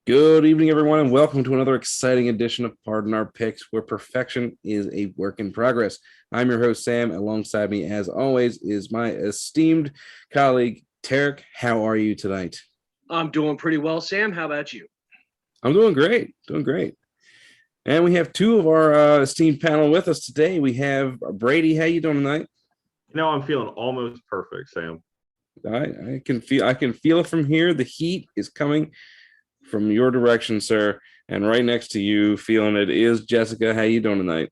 Good evening, everyone, and welcome to another exciting edition of Pardon Our Picks, where perfection is a work in progress. I'm your host, Sam. Alongside me, as always, is my esteemed colleague, Tarik. How are you tonight? I'm doing pretty well, Sam. How about you? I'm doing great. And we have two of our esteemed panel with us today. We have Brady. How you doing tonight? I'm feeling almost perfect, Sam. I can feel it from here. The heat is coming from your direction, sir. And right next to you, feeling it, is Jessica. How you doing tonight?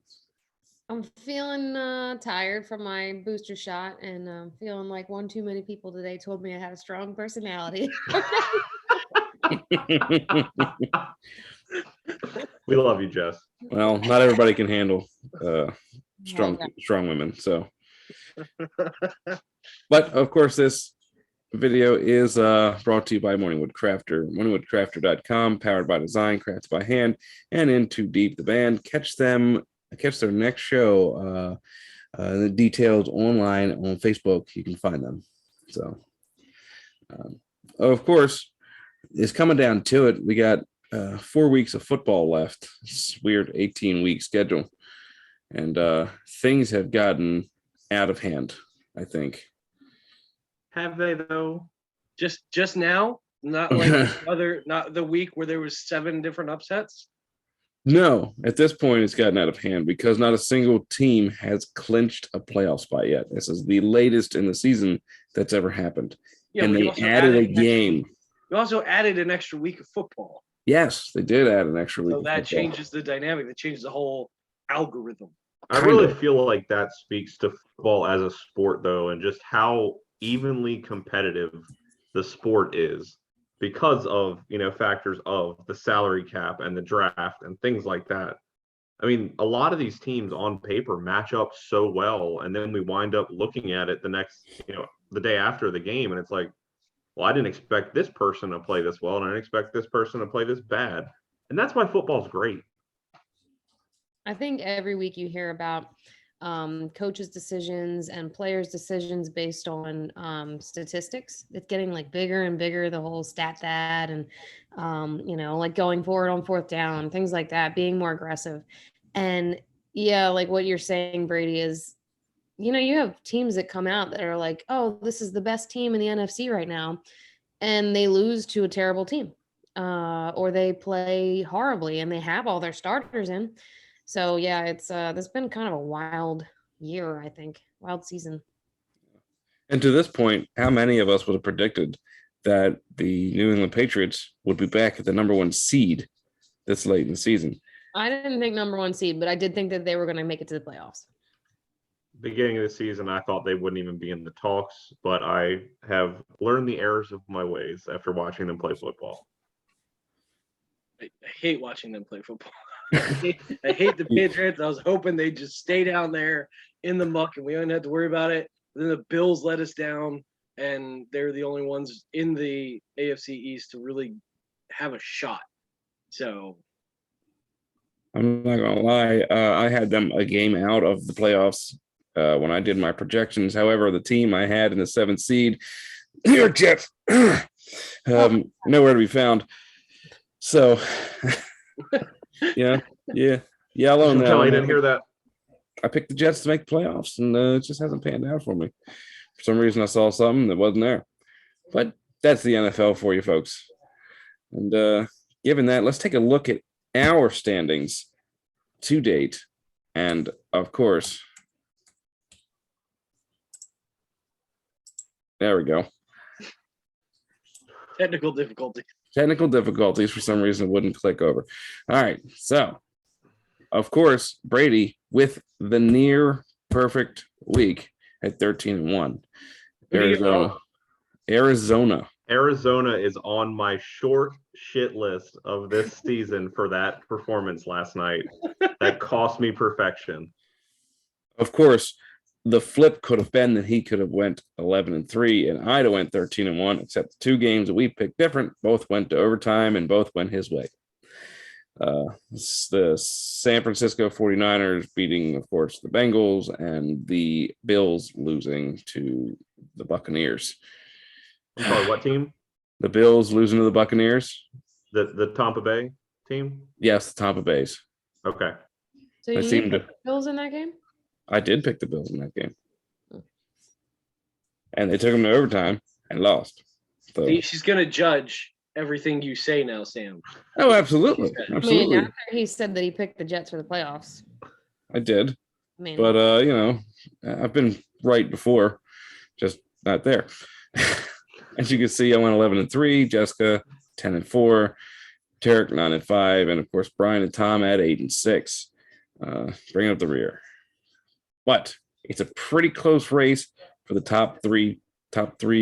I'm feeling tired from my booster shot, and feeling like one too many people today told me I had a strong personality. We love you, Jess. Well, not everybody can handle strong women. So, but of course, this video is brought to you by Morningwood Crafter, morningwoodcrafter.com, powered by design, crafted by hand, and In Too Deep, the band. Catch their next show. The details online on Facebook. You can find them. So, of course, it's coming down to it. We got 4 weeks of football left. It's weird 18-week schedule, and things have gotten out of hand, I think. Have they though? Just now, not like not the week where there was 7 different upsets. No, at this point, it's gotten out of hand because not a single team has clinched a playoff spot yet. This is the latest in the season that's ever happened, and they added a game. You also added an extra week of football. Yes, they did add an extra week. So that changes the dynamic. That changes the whole algorithm. I really feel like that speaks to football as a sport, though, and just how evenly competitive the sport is because of, factors of the salary cap and the draft and things like that. I mean, a lot of these teams on paper match up so well, and then we wind up looking at it the day after the game, and it's like, well, I didn't expect this person to play this well, and I didn't expect this person to play this bad. And that's why football's great. I think every week you hear about coaches' decisions and players' decisions based on statistics. It's getting like bigger and bigger, the whole stat that, and like going forward on fourth down, things like that, being more aggressive. And yeah, like what you're saying, Brady, is you have teams that come out that are like, oh, this is the best team in the NFC right now, and they lose to a terrible team, or they play horribly and they have all their starters in. So yeah, it's this been kind of a wild year, I think. Wild season. And to this point, how many of us would have predicted that the New England Patriots would be back at the number 1 seed this late in the season? I didn't think number 1 seed, but I did think that they were going to make it to the playoffs. Beginning of the season, I thought they wouldn't even be in the talks, but I have learned the errors of my ways after watching them play football. I hate watching them play football. I hate the Patriots. I was hoping they'd just stay down there in the muck and we wouldn't have to worry about it. Then the Bills let us down, and they're the only ones in the AFC East to really have a shot. So I'm not going to lie. I had them a game out of the playoffs when I did my projections. However, the team I had in the 7th seed, New York Jets, nowhere to be found. So, yeah. Alone now. I didn't hear that. I picked the Jets to make the playoffs, and it just hasn't panned out for me. For some reason, I saw something that wasn't there. But that's the NFL for you, folks. And given that, let's take a look at our standings to date. And, of course, there we go. Technical difficulties. For some reason, it wouldn't click over. All right. So, of course, Brady with the near perfect week at 13-1. Arizona is on my short shit list of this season for that performance last night. That cost me perfection. Of course, the flip could have been that he could have went 11-3 and I'd have went 13-1, except the 2 games that we picked different. Both went to overtime and both went his way. The San Francisco 49ers beating, of course, the Bengals, and the Bills losing to the Buccaneers. I'm sorry, what team? The Bills losing to the Buccaneers. The Tampa Bay team? Yes, the Tampa Bay's. Okay. So I you seem pick to- the Bills in that game? I did pick the Bills in that game. And they took them to overtime and lost. So, See, she's gonna judge everything you say now, Sam. oh, absolutely. I mean, Absolutely. after he said that he picked the Jets for the playoffs. I did. I mean, But I've been right before, just not there. As you can see, I went 11-3, Jessica 10-4, Tarik 9-5, and of course Brian and Tom at 8-6. Bringing up the rear. But it's a pretty close race for the top three,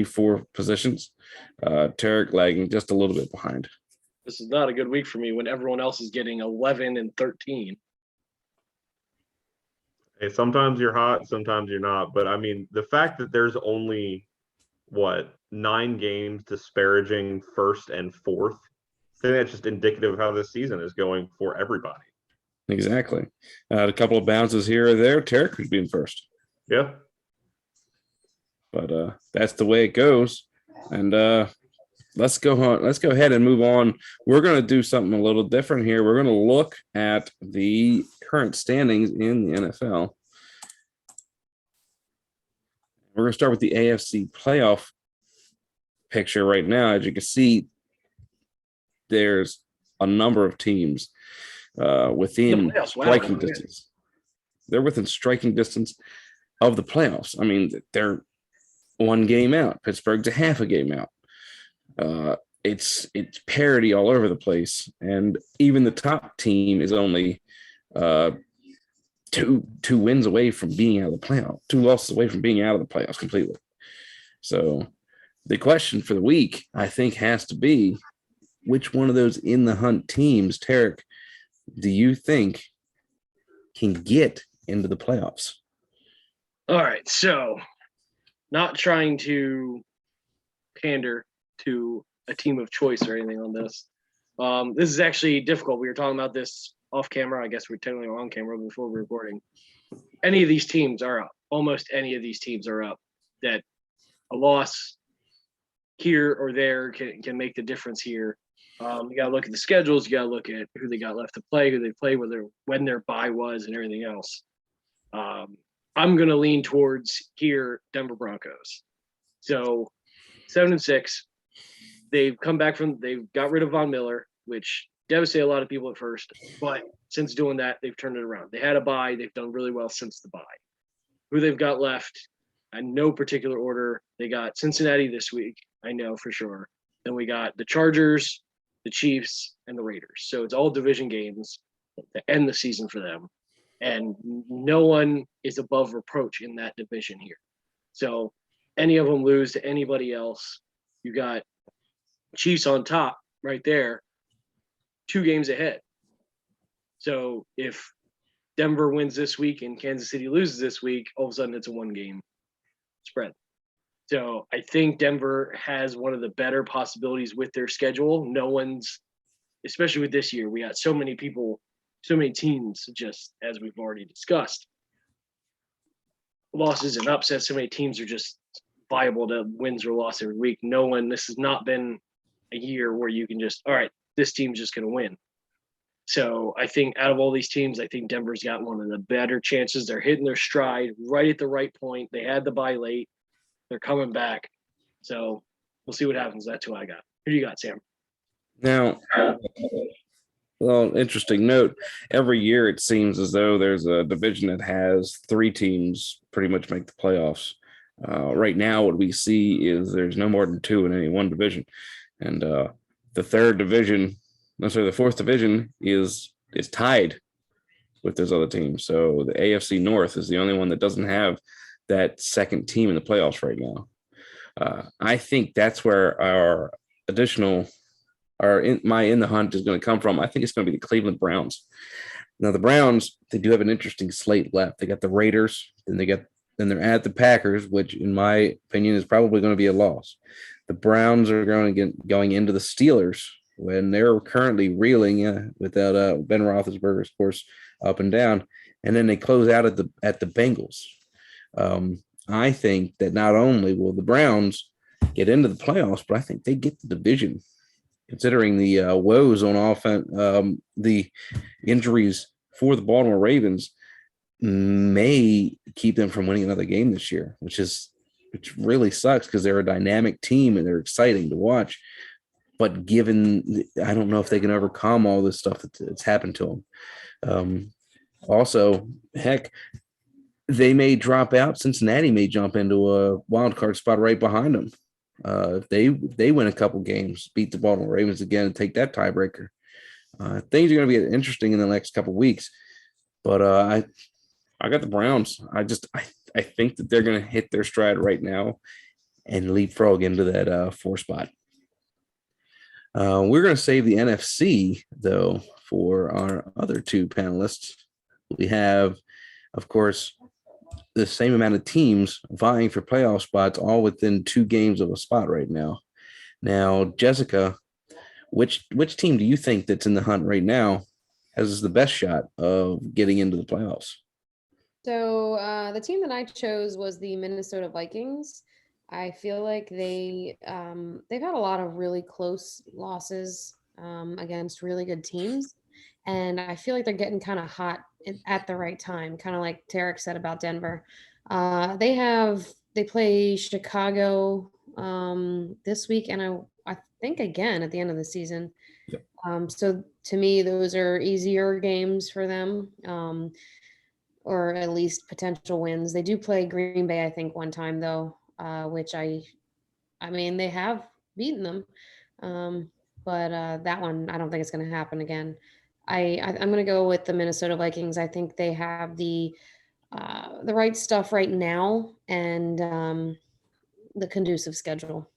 4 positions. Tarik lagging just a little bit behind. This is not a good week for me when everyone else is getting 11 and 13. Hey, sometimes you're hot, sometimes you're not. But I mean, the fact that there's only 9 games disparaging first and fourth, I think that's just indicative of how this season is going for everybody. Exactly. A couple of bounces here or there. Tarik could be in first. Yeah. But that's the way it goes. And let's go ahead and move on. We're going to do something a little different here. We're going to look at the current standings in the NFL. We're going to start with the AFC playoff picture right now. As you can see, there's a number of teams within The playoffs, wow. striking distance. They're within striking distance of the playoffs. I mean, they're 1 game out. Pittsburgh's a half a game out. It's parity all over the place, and even the top team is only two wins away from being out of the playoff, 2 losses away from being out of the playoffs completely. So the question for the week, I think, has to be, which one of those in the hunt teams, Tarik, do you think can get into the playoffs? All right, so not trying to pander to a team of choice or anything on this. This is actually difficult. We were talking about this off camera. I guess we're technically on camera before we're recording. Any of these teams are up. Almost any of these teams are up. That a loss here or there can make the difference here. You got to look at the schedules. You got to look at who they got left to play, who they play, when their bye was, and everything else. I'm going to lean towards here Denver Broncos. So 7-6. They've come back they've got rid of Von Miller, which devastated a lot of people at first. But since doing that, they've turned it around. They had a bye. They've done really well since the bye. Who they've got left, in no particular order. They got Cincinnati this week, I know for sure. Then we got the Chargers, the Chiefs, and the Raiders. So it's all division games to end the season for them. And no one is above reproach in that division here. So any of them lose to anybody else, you got Chiefs on top right there, 2 games ahead. So if Denver wins this week and Kansas City loses this week, all of a sudden it's a 1-game spread. So I think Denver has one of the better possibilities with their schedule. No one's, especially with this year, we got so many people, so many teams, just as we've already discussed. Losses and upsets, so many teams are just viable to wins or loss every week. This has not been a year where you can just, all right, this team's just going to win. So I think out of all these teams, I think Denver's got one of the better chances. They're hitting their stride right at the right point. They had the bye late. They're coming back. So we'll see what happens. That's who I got. Who do you got, Sam? Now, well, interesting note. Every year it seems as though there's a division that has 3 teams pretty much make the playoffs. Right now, what we see is there's no more than 2 in any one division. And the 4th division is tied with those other teams. So the AFC North is the only one that doesn't have that second team in the playoffs right now. I think that's where our in the hunt is going to come from. I think it's going to be the Cleveland Browns. Now the Browns, they do have an interesting slate left. They got the Raiders, then they're at the Packers, which in my opinion is probably going to be a loss. The Browns are going into the Steelers when they're currently reeling without Ben Roethlisberger, of course, up and down, and then they close out at the Bengals. I think that not only will the Browns get into the playoffs, but I think they get the division considering the woes on offense, the injuries for the Baltimore Ravens may keep them from winning another game this year, which really sucks because they're a dynamic team and they're exciting to watch. But I don't know if they can overcome all this stuff that's happened to them. Also, heck, they may drop out. Cincinnati may jump into a wild card spot right behind them. If they win a couple games, beat the Baltimore Ravens again, and take that tiebreaker. Things are going to be interesting in the next couple weeks. But I got the Browns. I think that they're going to hit their stride right now and leapfrog into that 4 spot. We're going to save the NFC, though, for our other 2 panelists. We have, of course, the same amount of teams vying for playoff spots, all within 2 games of a spot right now. Now, Jessica, which team do you think that's in the hunt right now has the best shot of getting into the playoffs? So the team that I chose was the Minnesota Vikings. I feel like they've had a lot of really close losses against really good teams, and I feel like they're getting kind of hot at the right time, kind of like Tarik said about Denver. They play Chicago this week, and I think again at the end of the season. Yep. So to me, those are easier games for them. Or at least potential wins. They do play Green Bay, I think, one time though, which I mean, they have beaten them, but that one I don't think it's going to happen again. I'm going to go with the Minnesota Vikings. I think they have the right stuff right now and the conducive schedule.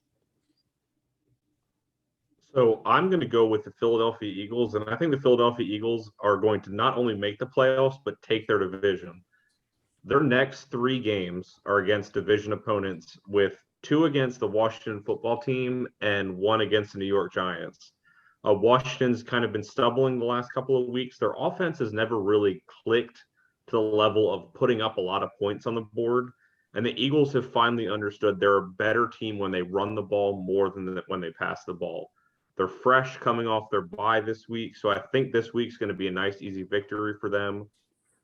So I'm going to go with the Philadelphia Eagles, and I think the Philadelphia Eagles are going to not only make the playoffs, but take their division. Their next 3 games are against division opponents, with 2 against the Washington football team and 1 against the New York Giants. Washington's kind of been stumbling the last couple of weeks. Their offense has never really clicked to the level of putting up a lot of points on the board. And the Eagles have finally understood they're a better team when they run the ball more than when they pass the ball. They're fresh coming off their bye this week, so I think this week's going to be a nice, easy victory for them.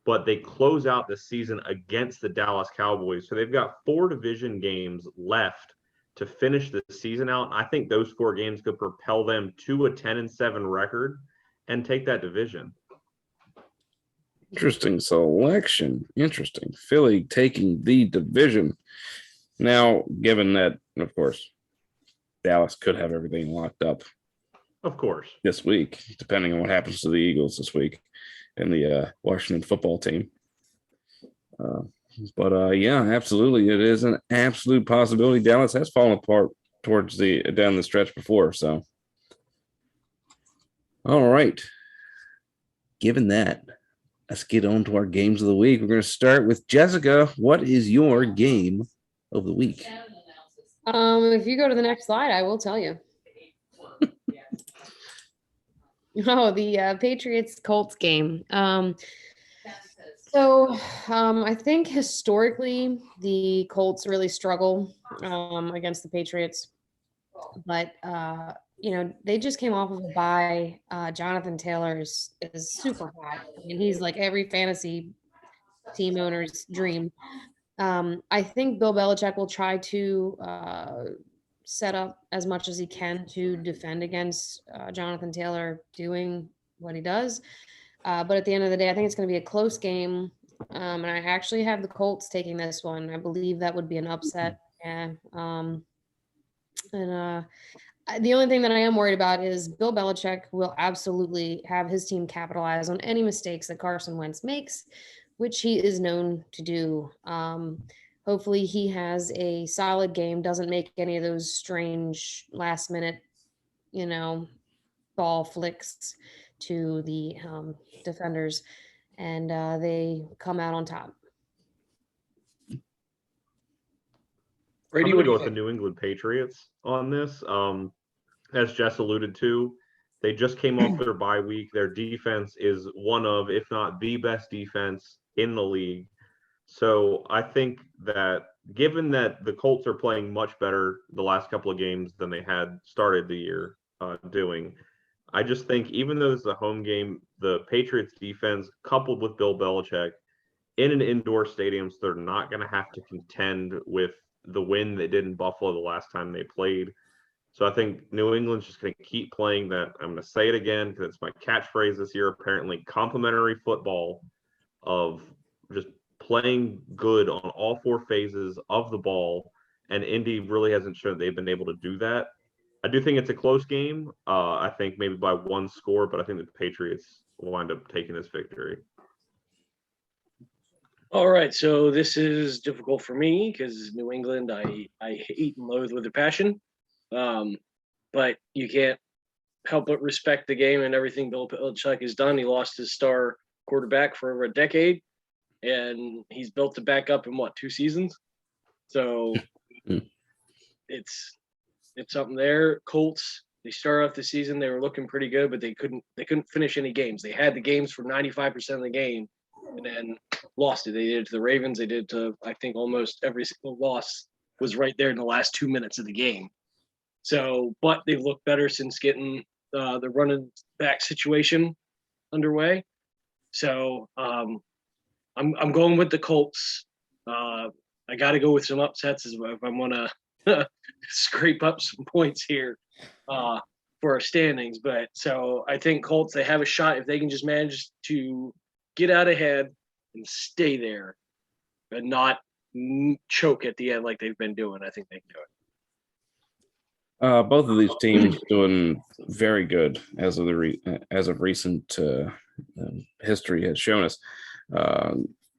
But they close out the season against the Dallas Cowboys, so they've got 4 division games left to finish the season out. I think those 4 games could propel them to a 10-7 record and take that division. Interesting selection. Interesting. Philly taking the division. Now, given that, of course, Dallas could have everything locked up. Of course. This week, depending on what happens to the Eagles this week and the Washington football team. But yeah, absolutely. It is an absolute possibility. Dallas has fallen apart towards down the stretch before. So, all right. Given that, let's get on to our games of the week. We're going to start with Jessica. What is your game of the week? If you go to the next slide, I will tell you. Oh, the Patriots Colts game. I think historically the Colts really struggle against the Patriots, but they just came off of a bye. Jonathan Taylor is super hot. I mean, he's like every fantasy team owner's dream. I think Bill Belichick will try to set up as much as he can to defend against Jonathan Taylor doing what he does. But at the end of the day, I think it's going to be a close game. And I actually have the Colts taking this one. I believe that would be an upset. Yeah. The only thing that I am worried about is Bill Belichick will absolutely have his team capitalize on any mistakes that Carson Wentz makes, which he is known to do. Hopefully he has a solid game, doesn't make any of those strange last minute, ball flicks to the defenders, and they come out on top. Brady, I'm what going to do go you with think? the New England Patriots on this. As Jess alluded to, they just came off their bye week. Their defense is one of, if not the best defense in the league. So I think that given that the Colts are playing much better the last couple of games than they had started the year, doing. I just think even though this is a home game, the Patriots defense, coupled with Bill Belichick, in an indoor stadium, so they're not going to have to contend with the win they did in Buffalo the last time they played. So I think New England's just going to keep playing that. I'm going to say it again because it's my catchphrase this year, apparently, complementary football of just playing good on all four phases of the ball. And Indy really hasn't shown they've been able to do that. I do think it's a close game. I think maybe by one score, but I think that the Patriots will wind up taking this victory. All right, so this is difficult for me because New England, I hate and loathe with a passion. But you can't help but respect the game and everything Bill Belichick has done. He lost his star quarterback for over a decade, and he's built it back up in 2 seasons. So it's something there. Colts, they started off the season, they were looking pretty good, but they couldn't finish any games. They had the games for 95% of the game and then lost it. They did it to the Ravens. They did it to, I think, almost every single loss was right there in the last 2 minutes of the game. So, but they've looked better since getting the running back situation underway. So I'm going with the Colts. I got to go with some upsets if I want to scrape up some points here for our standings. But so I think Colts, they have a shot if they can just manage to get out ahead and stay there and not choke at the end like they've been doing. I think they can do it. Both of these teams doing very good as of recent history has shown us.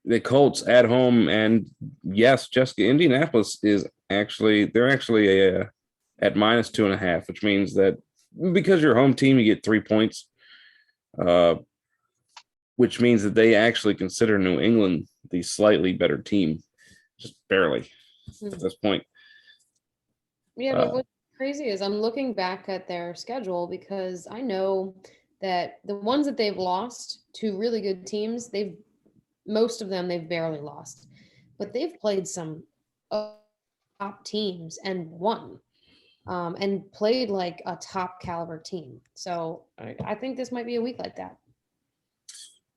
The Colts at home, and yes, Jessica, Indianapolis is actually at -2.5, which means that because you're a home team, you get 3 points, which means that they actually consider New England the slightly better team, just barely at this point. Yeah, but what's crazy is I'm looking back at their schedule because I know that the ones that they've lost to really good teams, most of them they've barely lost, but they've played some top teams and won, and played like a top caliber team. So I think this might be a week like that.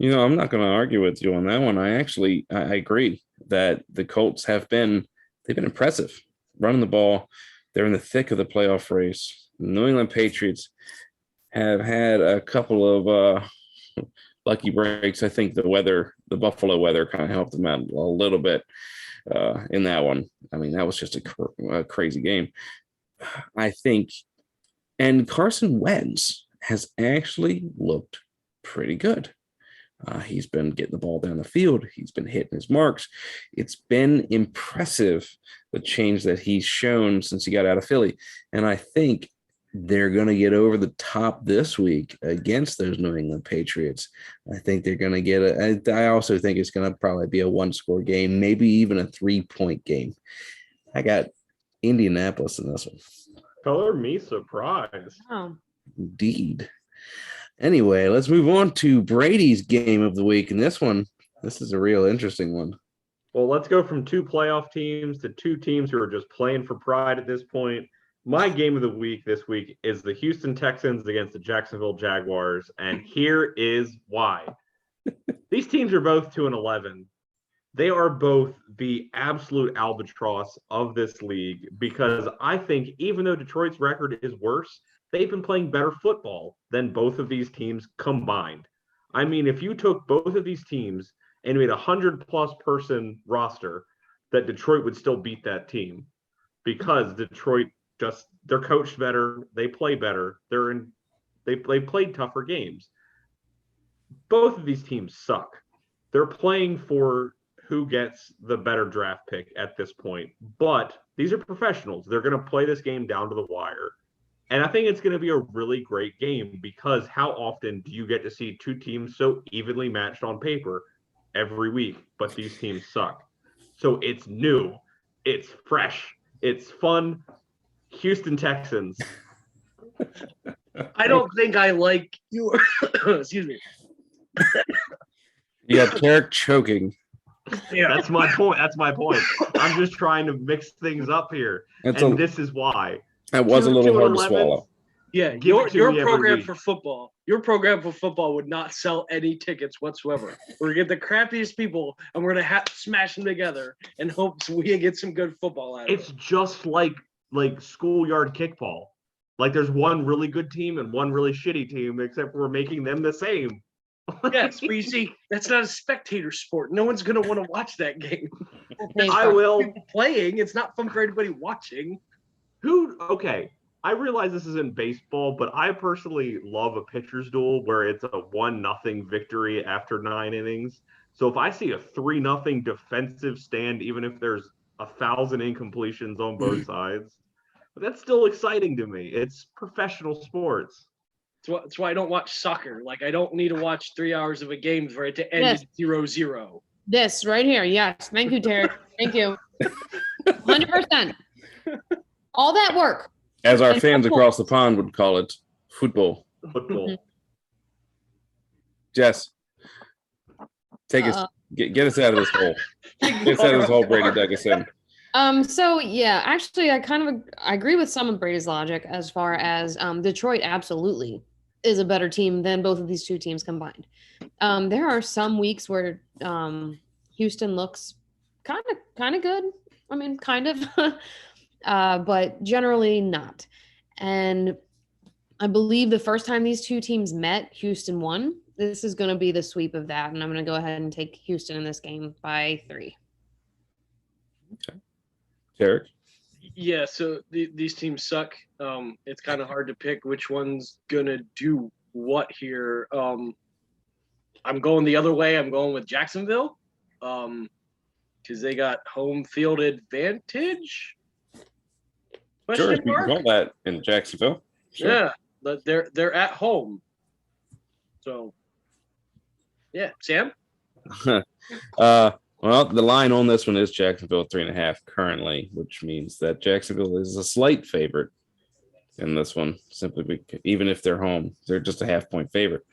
I'm not going to argue with you on that one. I agree that the Colts they've been impressive running the ball. They're in the thick of the playoff race. The New England Patriots have had a couple of lucky breaks. I think the Buffalo weather kind of helped them out a little bit in that one. I mean, that was just a crazy game, I think. And Carson Wentz has actually looked pretty good. He's been getting the ball down the field. He's been hitting his marks. It's been impressive, the change that he's shown since he got out of Philly. And I think they're going to get over the top this week against those New England Patriots. I think they're going to get I also think it's going to probably be a 1-score game, maybe even a 3-point game. I got Indianapolis in this one. Color me surprised. Oh. Indeed. Anyway, let's move on to Brady's game of the week. And this is a real interesting one. Well, let's go from 2 playoff teams to 2 teams who are just playing for pride at this point. My game of the week this week is the Houston Texans against the Jacksonville Jaguars. And here is why. These teams are both 2-11. They are both the absolute albatross of this league because I think even though Detroit's record is worse, they've been playing better football than both of these teams combined. I mean, if you took both of these teams and made a 100+ person roster, that Detroit would still beat that team because Detroit they're coached better, they play better, they played tougher games. Both of these teams suck. They're playing for who gets the better draft pick at this point, but these are professionals. They're going to play this game down to the wire. And I think it's going to be a really great game because how often do you get to see 2 teams so evenly matched on paper every week, but these teams suck? So it's new, it's fresh, it's fun. Houston Texans. I don't think I like your excuse me. You got Tarik choking. Yeah, That's my point. I'm just trying to mix things up here. This is why. That was a little hard to swallow. Yeah, Give your it to me every program week. for football. Your program for football would not sell any tickets whatsoever. We're gonna get the crappiest people, and we're gonna smash them together and hope we get some good football out of It's it. just like schoolyard kickball. Like there's one really good team and one really shitty team, except we're making them the same. Yes, but you see, that's not a spectator sport. No one's gonna want to watch that game. I will. People playing. It's not fun for anybody watching. Okay. I realize this isn't baseball, but I personally love a pitcher's duel where it's a 1-0 victory after 9 innings. So if I see a 3-0 defensive stand, even if there's 1,000 incompletions on both sides, that's still exciting to me. It's professional sports. That's why I don't watch soccer. Like I don't need to watch 3 hours of a game for it to end Yes. at 0-0. This right here. Yes. Thank you, Tarik. Thank you. 100%. All that work. As our And fans football. across the pond would call it, football. Football. Jess, take us, get us out of this hole. Get us out of this hole, Brady dug us in. So yeah, actually I agree with some of Brady's logic as far as Detroit absolutely is a better team than both of these two teams combined. There are some weeks where Houston looks kind of good. I mean, kind of, but generally not. And I believe the first time these two teams met, Houston won. This is going to be the sweep of that, and I'm going to go ahead and take Houston in this game by 3. Tarik? Yeah, so these teams suck. It's kind of hard to pick which one's gonna do what here. I'm going the other way. I'm going with Jacksonville, because they got home field advantage. Sure, Question we can mark? call that in Jacksonville. Sure. Yeah, but they're at home. So, yeah, Sam. Well, the line on this one is Jacksonville 3.5 currently, which means that Jacksonville is a slight favorite in this one, simply because even if they're home, they're just a half-point favorite.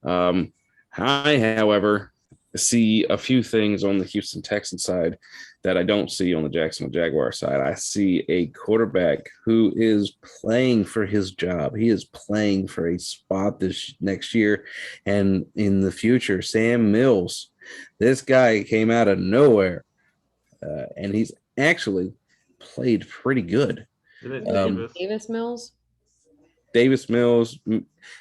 I, however, see a few things on the Houston Texans side that I don't see on the Jacksonville Jaguar side. I see a quarterback who is playing for his job. He is playing for a spot this next year and in the future. Sam Mills, this guy came out of nowhere, and he's actually played pretty good. Isn't it Davis? Davis Mills. Davis Mills,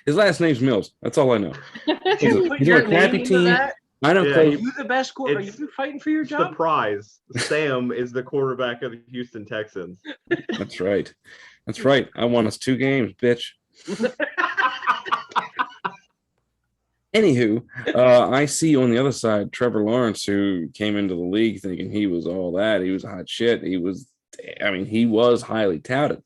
his last name's Mills. That's all I know. Did you put he's your on a crappy name into team. that? I don't Yeah, play. Are you the best quarterback? Are It's- you fighting for your It's the job? prize. Sam is the quarterback of the Houston Texans. That's right. That's right. I won us 2 games, bitch. Anywho, I see on the other side Trevor Lawrence, who came into the league thinking he was all that. He was hot shit. He was highly touted,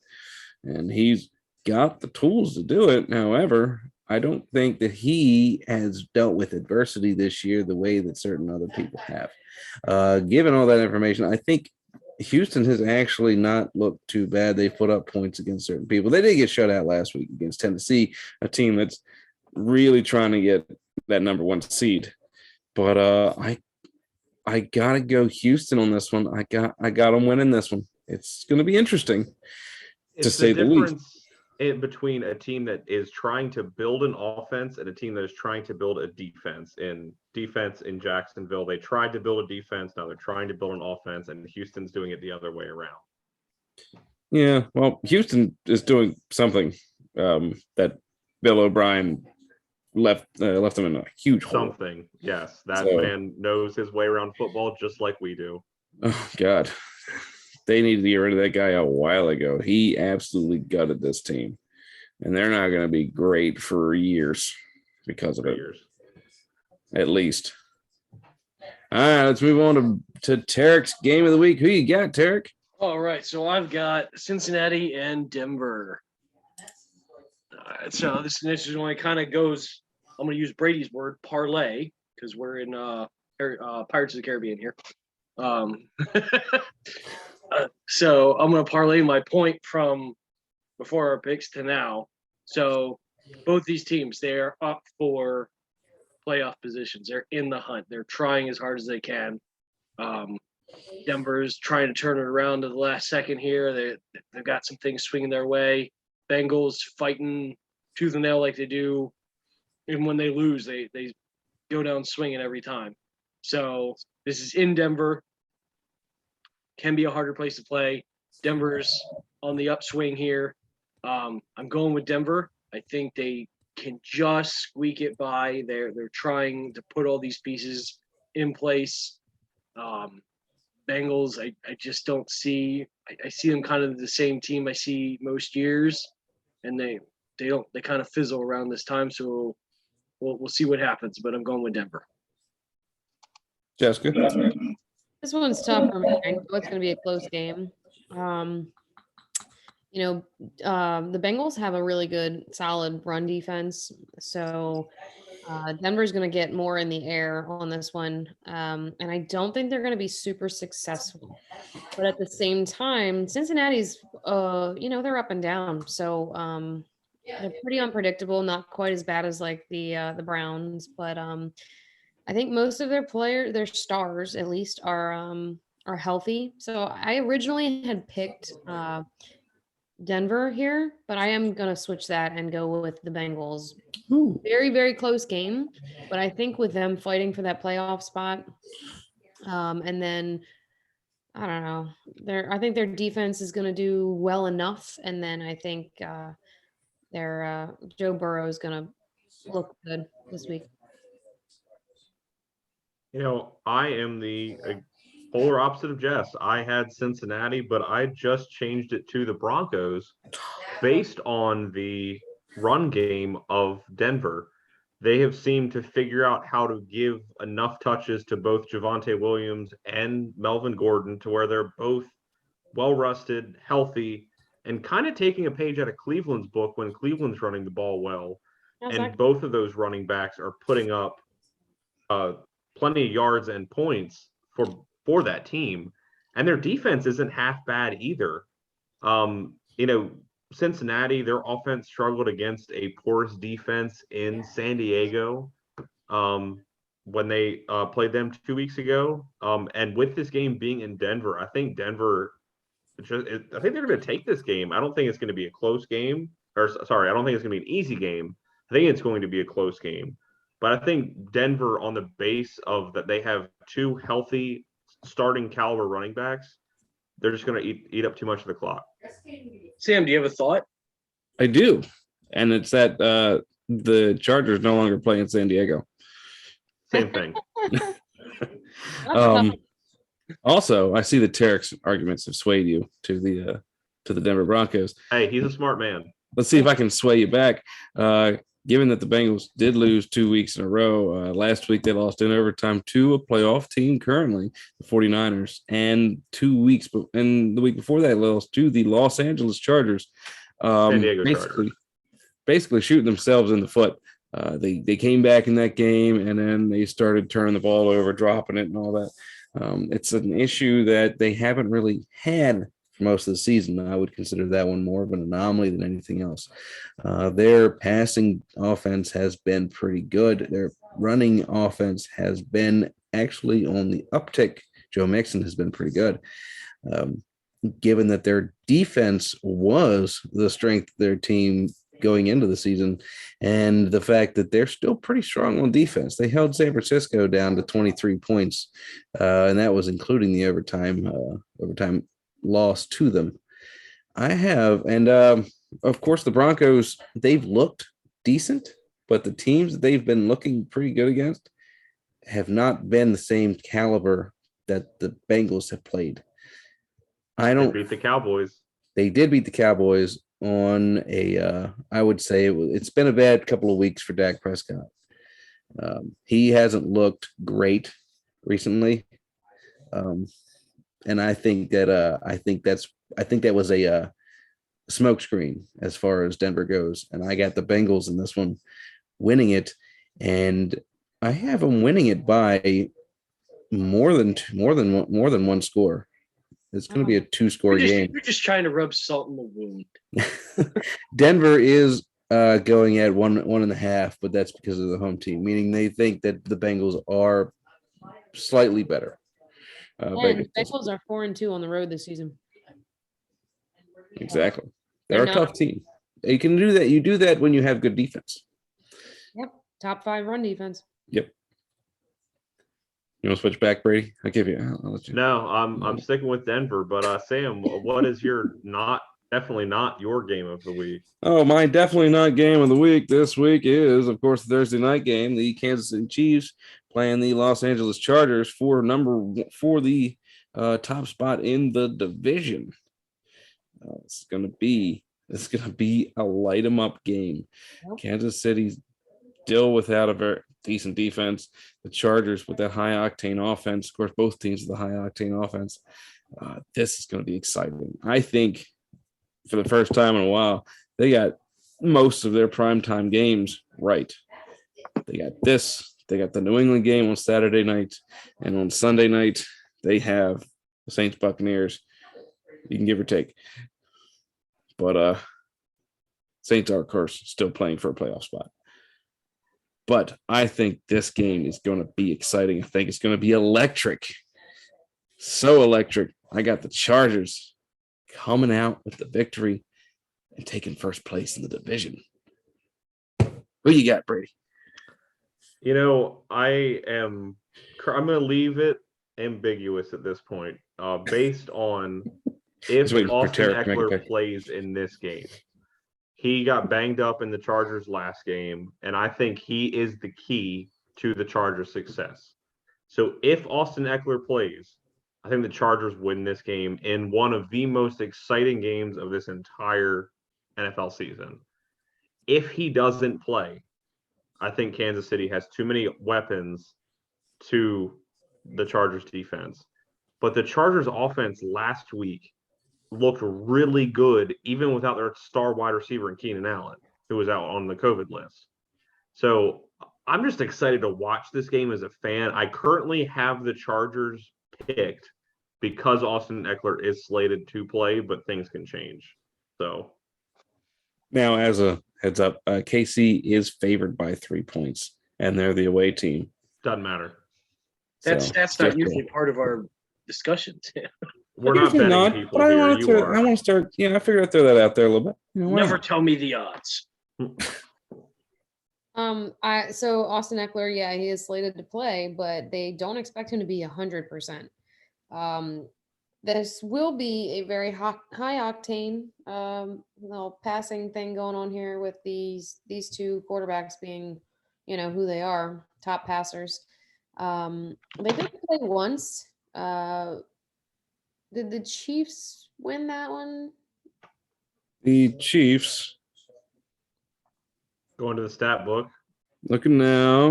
and he's got the tools to do it. However, I don't think that he has dealt with adversity this year the way that certain other people have. Given all that information, I think Houston has actually not looked too bad. They put up points against certain people. They did get shut out last week against Tennessee, a team that's really trying to get that number 1 seed. But I gotta go Houston on this one. I got them winning this one. It's going to be interesting, to say the least. difference in between a team that is trying to build an offense and a team that is trying to build a defense. In Jacksonville, they tried to build a defense. Now they're trying to build an offense, and Houston's doing it the other way around. Yeah, well, Houston is doing something that Bill O'Brien left them in a huge hole. Something, yes. That So- man knows his way around football just like we do. Oh God, they needed to get rid of that guy a while ago. He absolutely gutted this team, and they're not going to be great for years because of For it, years. at least. All right, let's move on to Tarik's game of the week. Who you got, Tarik? All right, so I've got Cincinnati and Denver. All right, so this is one kind of goes. I'm going to use Brady's word, parlay, because we're in Pirates of the Caribbean here. So I'm going to parlay my point from before our picks to now. So both these teams, they are up for playoff positions. They're in the hunt. They're trying as hard as they can. Denver's trying to turn it around to the last second here. They've got some things swinging their way. Bengals fighting tooth and nail like they do. And when they lose, they go down swinging every time. So this is in Denver. Can be a harder place to play. Denver's on the upswing here. I'm going with Denver. I think they can just squeak it by. They're trying to put all these pieces in place. Bengals, I just don't see. I see them kind of the same team I see most years, and they kind of fizzle around this time. So we'll see what happens. But I'm going with Denver. Jessica. This one's tough for me. I know it's going to be a close game. The Bengals have a really good, solid run defense. So Denver's going to get more in the air on this one. And I don't think they're going to be super successful. But at the same time, Cincinnati's, they're up and down. So they're pretty unpredictable, not quite as bad as like the Browns. But I think most of their stars at least are healthy. So I originally had picked Denver here, but I am going to switch that and go with the Bengals. Ooh. Very, very close game, but I think with them fighting for that playoff spot, and then I don't know, I think their defense is going to do well enough, and then I think their Joe Burrow is going to look good this week. I am the polar opposite of Jess. I had Cincinnati, but I just changed it to the Broncos based on the run game of Denver. They have seemed to figure out how to give enough touches to both Javonte Williams and Melvin Gordon to where they're both well-rested, healthy, and kind of taking a page out of Cleveland's book when Cleveland's running the ball well. And both of those running backs are putting up plenty of yards and points for that team, and their defense isn't half bad either. Cincinnati, their offense struggled against a porous defense in San Diego when they played them 2 weeks ago. And with this game being in Denver, I think they're going to take this game. I don't think it's going to be a close game. I don't think it's going to be an easy game. I think it's going to be a close game. But I think Denver, on the base of that, they have two healthy starting caliber running backs. They're just going to eat up too much of the clock. Sam, do you have a thought? I do. And it's that the Chargers no longer play in San Diego. Same thing. Also, I see the Tarik's arguments have swayed you to the Denver Broncos. Hey, he's a smart man. Let's see if I can sway you back. Given that the Bengals did lose 2 weeks in a row, last week they lost in overtime to a playoff team currently, the 49ers, and 2 weeks, and the week before that lost to the Los Angeles Chargers. San Diego Chargers. Basically shooting themselves in the foot. They came back in that game, and then they started turning the ball over, dropping it and all that. It's an issue that they haven't really had for most of the season. I would consider that one more of an anomaly than anything else. Their passing offense has been pretty good. Their running offense has been actually on the uptick. Joe Mixon has been pretty good. Given that their defense was the strength of their team going into the season, and the fact that they're still pretty strong on defense. They held San Francisco down to 23 points, and that was including the overtime loss to them. Of course, the Broncos, they've looked decent, but the teams that they've been looking pretty good against have not been the same caliber that the Bengals have played. They beat the Cowboys. They did beat the Cowboys on I would say it's been a bad couple of weeks for Dak Prescott. He hasn't looked great recently. And I think that was a smokescreen as far as Denver goes. And I got the Bengals in this one winning it, and I have them winning it by more than one score. It's going to be a 2-score game. You're just trying to rub salt in the wound. Denver is going at 1.5, but that's because of the home team, meaning they think that the Bengals are slightly better. And Bengals are 4-2 on the road this season. Exactly. They're a tough team. you can do that. You do that when you have good defense. Yep. Top 5 run defense. Yep. You want to switch back, Brady? I'll let you. No, I'm sticking with Denver. But Sam, what is your definitely not your game of the week? Oh, my definitely not game of the week this week is, of course, the Thursday night game. The Kansas City Chiefs playing the Los Angeles Chargers for the top spot in the division. It's gonna be a light 'em up game. Nope. Kansas City's still without a very decent defense. The Chargers with that high octane offense. Of course, both teams with the high octane offense. This is going to be exciting. I think for the first time in a while, they got most of their primetime games right. They got this. They got the New England game on Saturday night, and on Sunday night they have the Saints Buccaneers. You can give or take, but Saints are, of course, still playing for a playoff spot. But I think this game is going to be exciting. I think it's going to be electric. So electric. I got the Chargers coming out with the victory and taking first place in the division. Who you got, Brady? I'm going to leave it ambiguous at this point, based on if Austin Eckler plays in this game. He got banged up in the Chargers last game, and I think he is the key to the Chargers' success. So if Austin Eckler plays, I think the Chargers win this game in one of the most exciting games of this entire NFL season. If he doesn't play, I think Kansas City has too many weapons to the Chargers' defense. But the Chargers' offense last week looked really good, even without their star wide receiver in Keenan Allen, who was out on the COVID list. So I'm just excited to watch this game as a fan. I currently have the Chargers picked because Austin Eckler is slated to play, but things can change. So now, as a heads up, KC is favored by 3 points, and they're the away team. Doesn't matter. That's not usually part of our discussions. We're not betting people here. I want to start. I figured I'd throw that out there a little bit. Never tell me the odds. So Austin Eckler, he is slated to play, but they don't expect him to be 100%. This will be a very high octane little passing thing going on here with these two quarterbacks being, who they are, top passers. They did play once. Did the Chiefs win that one? The Chiefs. Going to the stat book. Looking now.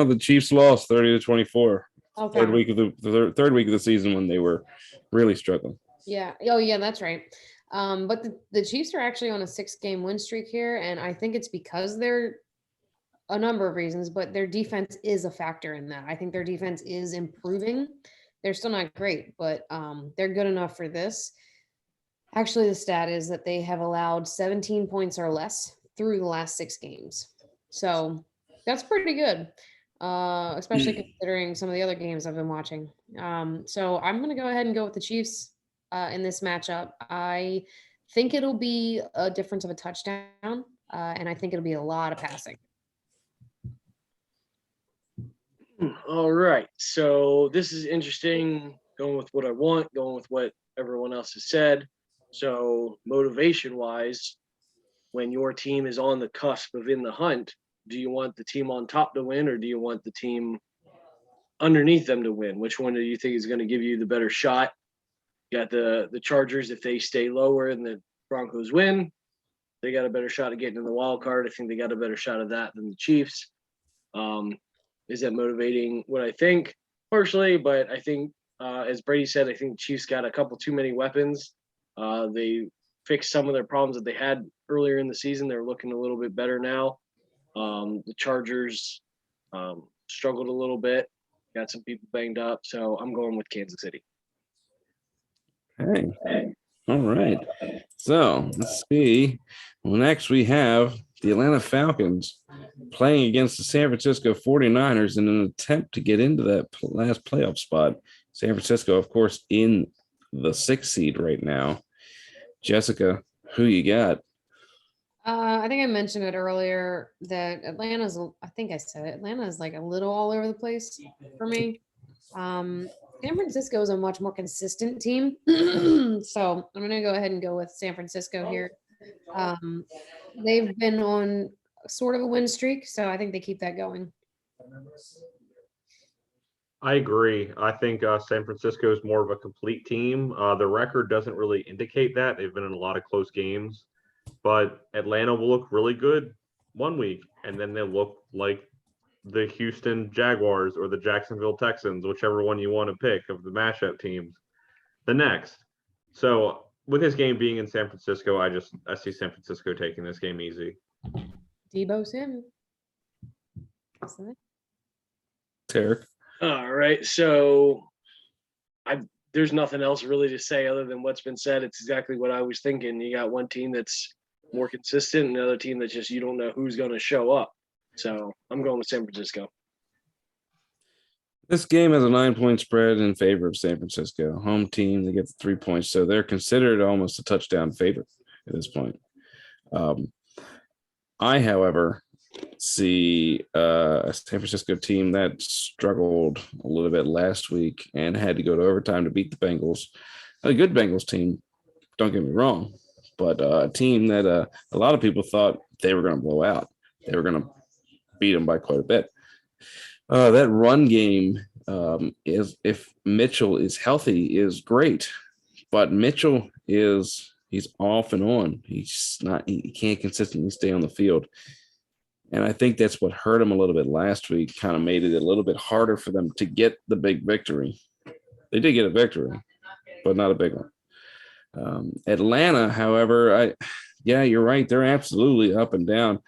The Chiefs lost 30-24. Okay. Third week of the season when they were really struggling. Yeah. Oh, yeah, that's right. But the Chiefs are actually on a 6-game win streak here, and I think it's because they're a number of reasons, but their defense is a factor in that. I think their defense is improving. They're still not great, but they're good enough for this. Actually, the stat is that they have allowed 17 points or less through the last 6 games. So that's pretty good, especially considering some of the other games I've been watching. So I'm going to go ahead and go with the Chiefs in this matchup. I think it'll be a difference of a touchdown, and I think it'll be a lot of passing. All right. So this is interesting, going with what I want, going with what everyone else has said. So motivation-wise, when your team is on the cusp of in the hunt, do you want the team on top to win, or do you want the team underneath them to win? Which one do you think is going to give you the better shot? You got the Chargers. If they stay lower and the Broncos win, they got a better shot at getting in the wild card. I think they got a better shot of that than the Chiefs. Is that motivating what I think? Partially, but I think, as Brady said, I think the Chiefs got a couple too many weapons. They fixed some of their problems that they had earlier in the season. They're looking a little bit better now. The Chargers struggled a little bit, got some people banged up, so I'm going with Kansas City. Hey. All right. So let's see. Well, next we have the Atlanta Falcons playing against the San Francisco 49ers in an attempt to get into that last playoff spot. San Francisco, of course, in the 6th seed right now. Jessica, who you got? I think I mentioned it earlier that I think I said it. Atlanta is like a little all over the place for me. San Francisco is a much more consistent team. So I'm going to go ahead and go with San Francisco here. They've been on sort of a win streak, so I think they keep that going. I agree. I think San Francisco is more of a complete team. The record doesn't really indicate that. They've been in a lot of close games, but Atlanta will look really good one week, and then they'll look like the Houston Jaguars or the Jacksonville Texans, whichever one you want to pick of the mashup teams, the next. So with this game being in San Francisco, I see San Francisco taking this game easy. Debo Samuel. Tarik. All right. So there's nothing else really to say other than what's been said. It's exactly what I was thinking. You got one team that's more consistent and another team that's just you don't know who's going to show up. So I'm going with San Francisco. This game has a 9-point spread in favor of San Francisco. Home team, they get the 3 points, so they're considered almost a touchdown favorite at this point. I, however, see a San Francisco team that struggled a little bit last week and had to go to overtime to beat the Bengals. A good Bengals team, don't get me wrong, but a team that a lot of people thought they were going to blow out. They were going to beat them by quite a bit. That run game is, if Mitchell is healthy, is great, but Mitchell he's off and on. He's not. He can't consistently stay on the field, and I think that's what hurt him a little bit last week. Kind of made it a little bit harder for them to get the big victory. They did get a victory, but not a big one. Atlanta, however, you're right. They're absolutely up and down.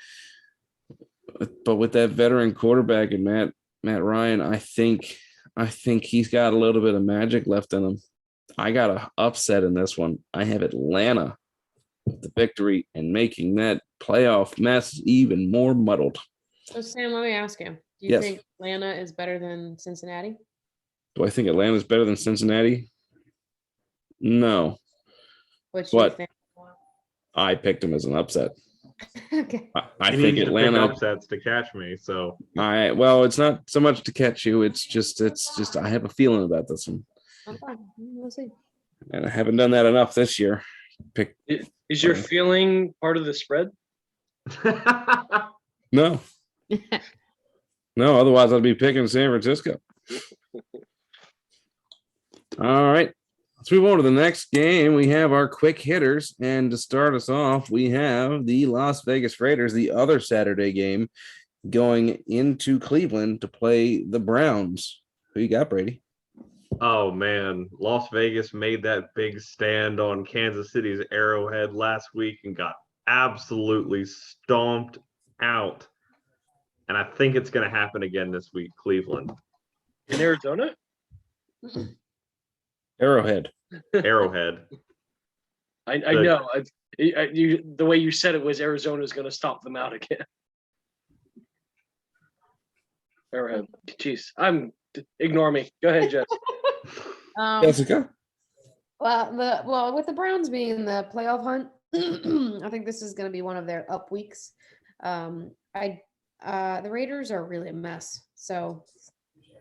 But with that veteran quarterback and Matt Ryan, I think he's got a little bit of magic left in him. I got an upset in this one. I have Atlanta with the victory and making that playoff mess even more muddled. So Sam, let me ask you: Do you think Atlanta is better than Cincinnati? Do I think Atlanta is better than Cincinnati? No. What you think? I picked them as an upset. Okay. I think Atlanta upsets to catch me. So it's not so much to catch you. It's just I have a feeling about this one. I'm fine. We'll see. And I haven't done that enough this year. Is your feeling part of the spread? No. No, otherwise I'd be picking San Francisco. All right. Let's move on to the next game. We have our quick hitters. And to start us off, we have the Las Vegas Raiders, the other Saturday game, going into Cleveland to play the Browns. Who you got, Brady? Oh, man. Las Vegas made that big stand on Kansas City's Arrowhead last week and got absolutely stomped out. And I think it's going to happen again this week, Cleveland. In Arizona? Arrowhead. I know. The way you said it was Arizona's going to stop them out again. Arrowhead. Jeez. Ignore me. Go ahead, Jess. Jessica? Well, with the Browns being in the playoff hunt, I think this is going to be one of their up weeks. The Raiders are really a mess. So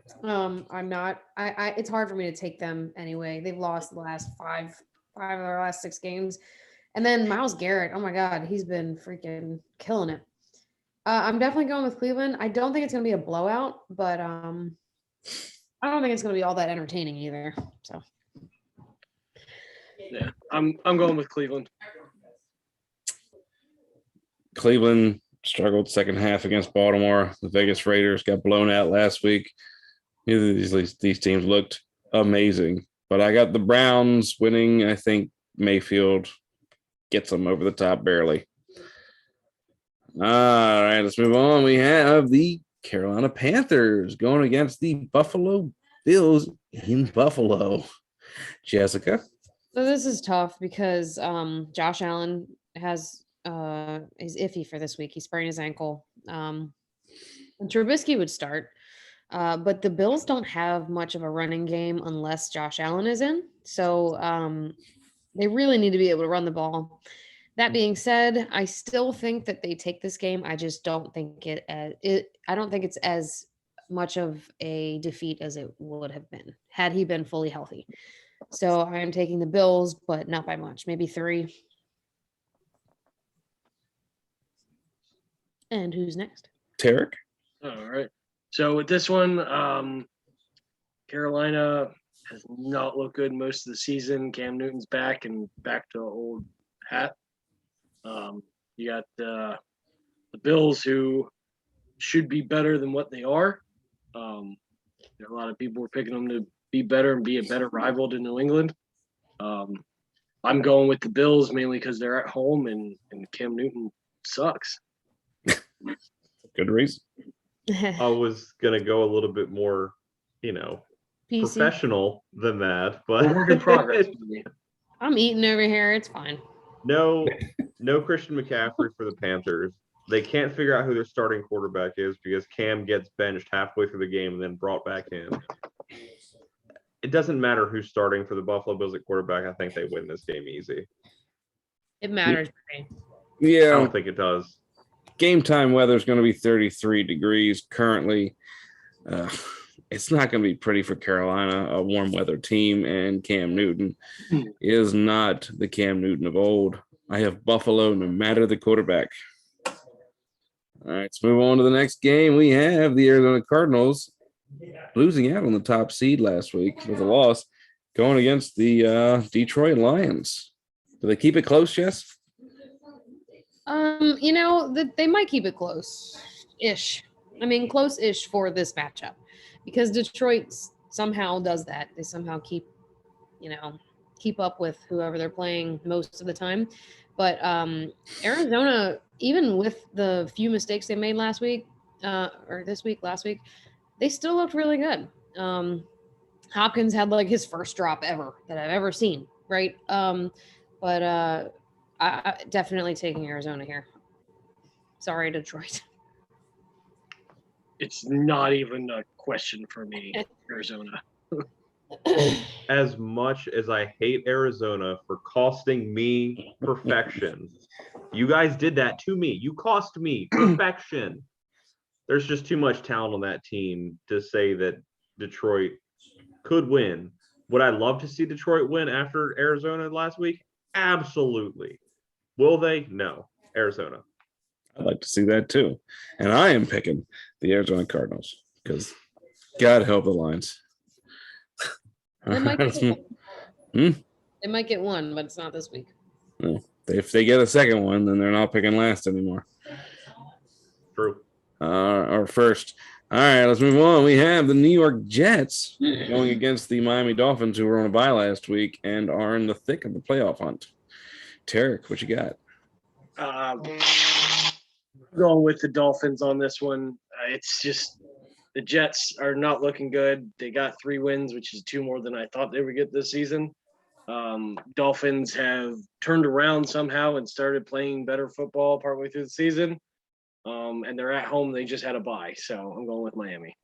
it's hard for me to take them anyway. They've lost the last five of their last 6 games. And then Myles Garrett, oh my God, he's been freaking killing it. I'm definitely going with Cleveland. I don't think it's going to be a blowout, but I don't think it's going to be all that entertaining either. So yeah, I'm going with Cleveland. Cleveland struggled second half against Baltimore. The Vegas Raiders got blown out last week. These teams looked amazing, but I got the Browns winning. I think Mayfield gets them over the top barely. All right, let's move on. We have the Carolina Panthers going against the Buffalo Bills in Buffalo. Jessica? So this is tough because Josh Allen is iffy for this week. He sprained his ankle. And Trubisky would start. But the Bills don't have much of a running game unless Josh Allen is in. So they really need to be able to run the ball. That being said, I still think that they take this game. I just don't think I don't think it's as much of a defeat as it would have been had he been fully healthy. So I am taking the Bills, but not by much, maybe 3. And who's next? Tarik? All right. So with this one, Carolina has not looked good most of the season. Cam Newton's back and back to old hat. You got the Bills, who should be better than what they are. A lot of people were picking them to be better and be a better rival to New England. I'm going with the Bills mainly because they're at home and Cam Newton sucks. Good reason. I was gonna go a little bit more, PC. professional than that, We're but work in progress. I'm eating over here. It's fine. no Christian McCaffrey for the Panthers. They can't figure out who their starting quarterback is because Cam gets benched halfway through the game and then brought back in. It doesn't matter who's starting for the Buffalo Bills at quarterback. I think they win this game easy. It matters to me. I Yeah. don't think it does. Game time weather is going to be 33 degrees currently. It's not going to be pretty for Carolina, a warm weather team, and Cam Newton is not the Cam Newton of old. I have Buffalo no matter the quarterback. All right, let's move on to the next game. We have the Arizona Cardinals losing out on the top seed last week with a loss, going against the Detroit Lions. Do they keep it close, Jess? They might keep it close-ish. I mean, close-ish for this matchup because Detroit somehow does that. They somehow keep up with whoever they're playing most of the time. But Arizona, even with the few mistakes they made last week, last week, they still looked really good. Hopkins had like his first drop ever that I've ever seen, right? But I definitely taking Arizona here. Sorry, Detroit. It's not even a question for me, Arizona. As much as I hate Arizona for costing me perfection, you guys did that to me. You cost me perfection. There's just too much talent on that team to say that Detroit could win. Would I love to see Detroit win after Arizona last week? Absolutely. Will they? No. Arizona. I'd like to see that too. And I am picking the Arizona Cardinals because God help the Lions. They might get Hmm? They might get one, but it's not this week. No. If they get a second one, then they're not picking last anymore. True. Or first. All right, let's move on. We have the New York Jets going against the Miami Dolphins, who were on a bye last week and are in the thick of the playoff hunt. Tarik, what you got? Going with the Dolphins on this one. It's just the Jets are not looking good. They got 3 wins, which is 2 more than I thought they would get this season. Dolphins have turned around somehow and started playing better football partway through the season. And they're at home. They just had a bye. So I'm going with Miami.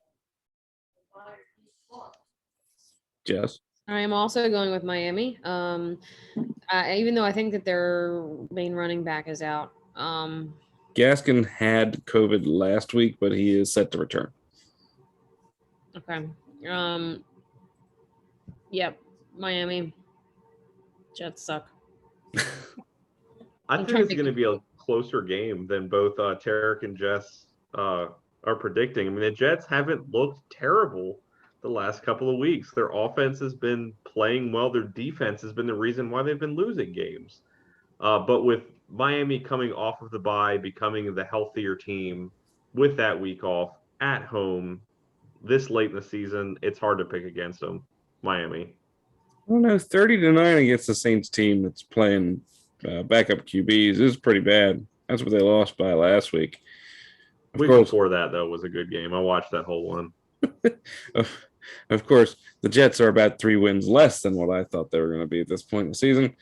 Jess? I am also going with Miami. Even though I think that their main running back is out. Gaskin had COVID last week, but he is set to return. Okay. Yep. Miami. Jets suck. I think it's going to be a closer game than both Tarik and Jess are predicting. I mean, the Jets haven't looked terrible the last couple of weeks. Their offense has been playing well. Their defense has been the reason why they've been losing games. But with Miami coming off of the bye, becoming the healthier team with that week off at home this late in the season, it's hard to pick against them. Miami. I don't know, 30-9 against the Saints team that's playing backup QBs is pretty bad. That's what they lost by last week. Week before that, though, was a good game. I watched that whole one. Of course, the Jets are about 3 wins less than what I thought they were going to be at this point in the season.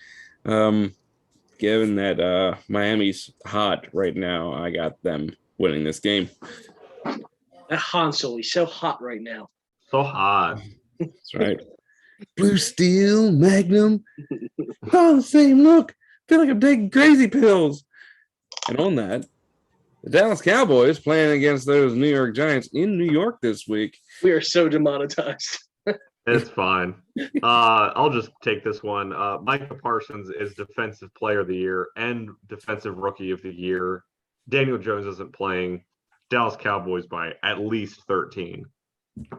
Given that Miami's hot right now, I got them winning this game. That Hansel, he's so hot right now. So hot. That's right. Blue Steel, Magnum, all the same look. feel like I'm taking crazy pills. And on that, the Dallas Cowboys playing against those New York Giants in New York this week. We are so demonetized. It's fine. I'll just take this one. Micah Parsons is Defensive Player of the Year and Defensive Rookie of the Year. Daniel Jones isn't playing. Dallas Cowboys by at least 13. It's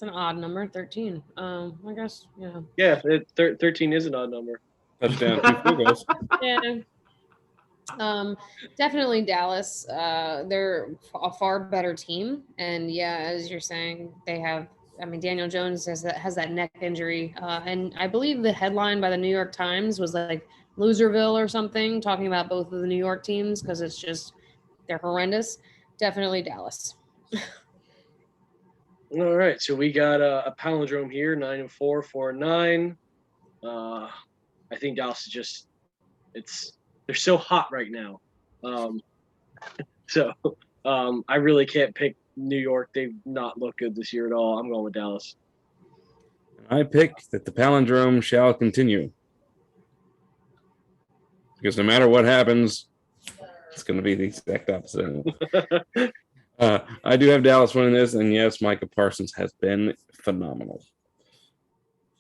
an odd number, 13. I guess, yeah. Yeah, 13 is an odd number. Touchdown, 2 field goals. Yeah. Definitely Dallas. They're a far better team. And yeah, as you're saying, they have, I mean, Daniel Jones has that neck injury. And I believe the headline by the New York Times was like Loserville or something, talking about both of the New York teams because it's just, they're horrendous. Definitely Dallas. All right, so we got a palindrome here, 9-4, 4-9. I think Dallas is just, they're so hot right now. I really can't pick New York. They've not looked good this year at all. I'm going with Dallas. I pick that the palindrome shall continue. Because no matter what happens, it's going to be the exact opposite. I do have Dallas winning this, and yes, Micah Parsons has been phenomenal.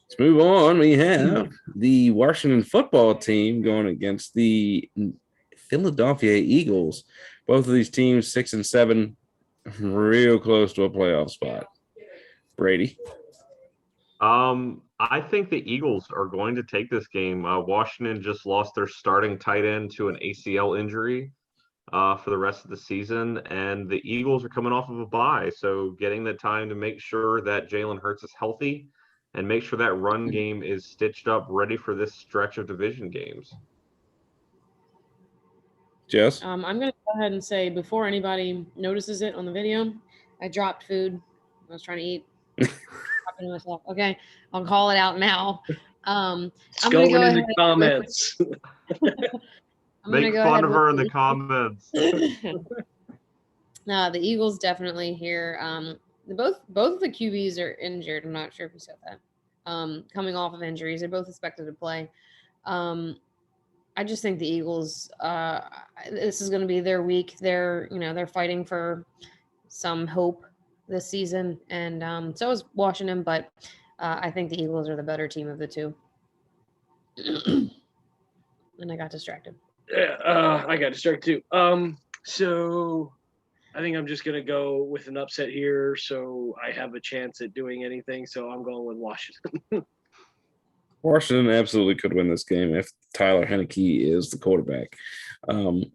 Let's move on. We have the Washington football team going against the Philadelphia Eagles. Both of these teams 6-7, real close to a playoff spot. Brady. I think the Eagles are going to take this game. Washington just lost their starting tight end to an ACL injury for the rest of the season, and the Eagles are coming off of a bye, so getting the time to make sure that Jalen Hurts is healthy and make sure that run game is stitched up, ready for this stretch of division games. Jess? I'm going to go ahead and say, before anybody notices it on the video, I dropped food. I was trying to eat. Myself. Okay, I'll call it out now. I'm going go in the comments. Make fun of her in the comments. The Eagles definitely here. Both of the QBs are injured. I'm not sure if you said that. Coming off of injuries, they're both expected to play. I just think the Eagles. This is going to be their week. They're fighting for some hope this season, and so is Washington, but I think the Eagles are the better team of the two. And I got distracted. Yeah, I got distracted too. So I think I'm just gonna go with an upset here, so I have a chance at doing anything. So I'm going with Washington. Washington absolutely could win this game if Tyler Heineke is the quarterback. The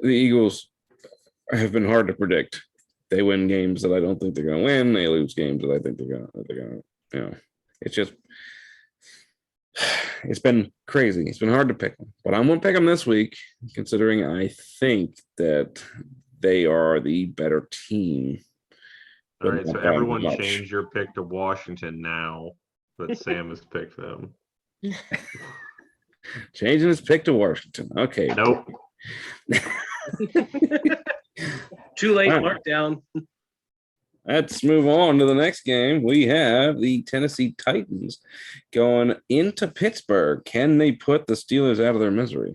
Eagles have been hard to predict. They win games that I don't think they're going to win. They lose games that I think they're going to. It's been crazy. It's been hard to pick them, but I'm going to pick them this week, considering I think that they are the better team. All right, so everyone change your pick to Washington now that Sam has picked them. Changing his pick to Washington. Okay. Nope. Too late, markdown. Let's move on to the next game. We have the Tennessee Titans going into Pittsburgh. Can they put the Steelers out of their misery?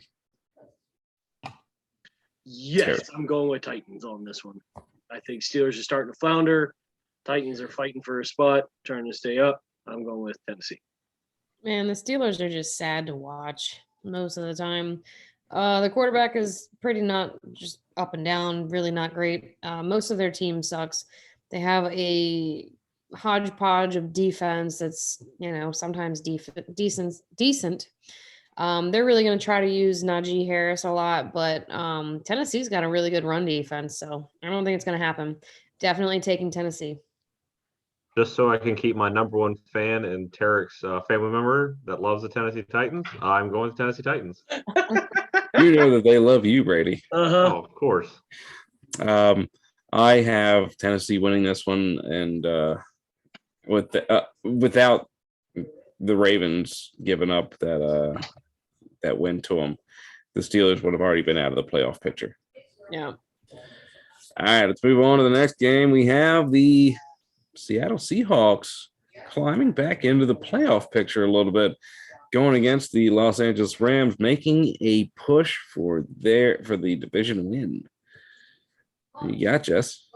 Yes, I'm going with Titans on this one. I think Steelers are starting to flounder. Titans are fighting for a spot, trying to stay up. I'm going with Tennessee. Man, the Steelers are just sad to watch most of the time. The quarterback is pretty not just up and down, really not great. Most of their team sucks. They have a hodgepodge of defense that's, sometimes decent. They're really going to try to use Najee Harris a lot, but Tennessee's got a really good run defense, so I don't think it's going to happen. Definitely taking Tennessee. Just so I can keep my number one fan and Tarik's family member that loves the Tennessee Titans, I'm going to Tennessee Titans. You know that they love you, Brady. Oh, of course. I have Tennessee winning this one, and without the Ravens giving up that win to them, the Steelers would have already been out of the playoff picture. Yeah. All right, let's move on to the next game. We have the Seattle Seahawks climbing back into the playoff picture a little bit, going against the Los Angeles Rams, making a push for the division win. You got Jess.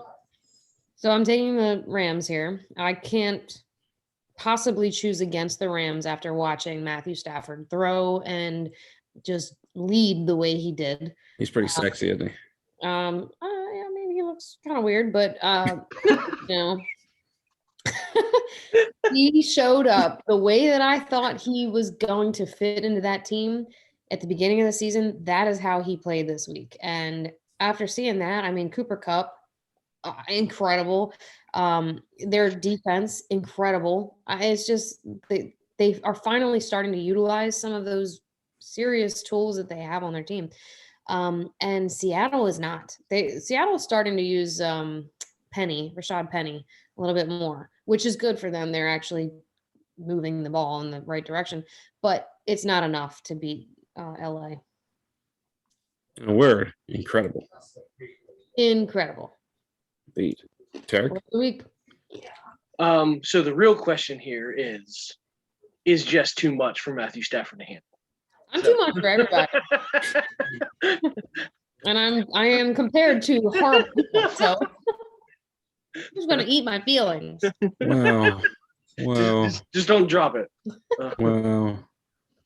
So I'm taking the Rams here. I can't possibly choose against the Rams after watching Matthew Stafford throw and just lead the way he did. He's pretty sexy, isn't he? Yeah, maybe he looks kind of weird, but he showed up the way that I thought he was going to fit into that team at the beginning of the season. That is how he played this week. And after seeing that, I mean, Cooper Kupp, incredible. Their defense, incredible. It's just they are finally starting to utilize some of those serious tools that they have on their team. And Seattle is not. Seattle's starting to use Rashad Penny a little bit more, which is good for them. They're actually moving the ball in the right direction, but it's not enough to beat LA. In a word, incredible. Incredible. Beat. Tarik? Week. So the real question here is just too much for Matthew Stafford to handle. I'm too much for everybody. And I am compared to horrible people, so I'm just gonna eat my feelings. Wow. Wow. Just don't drop it. Wow.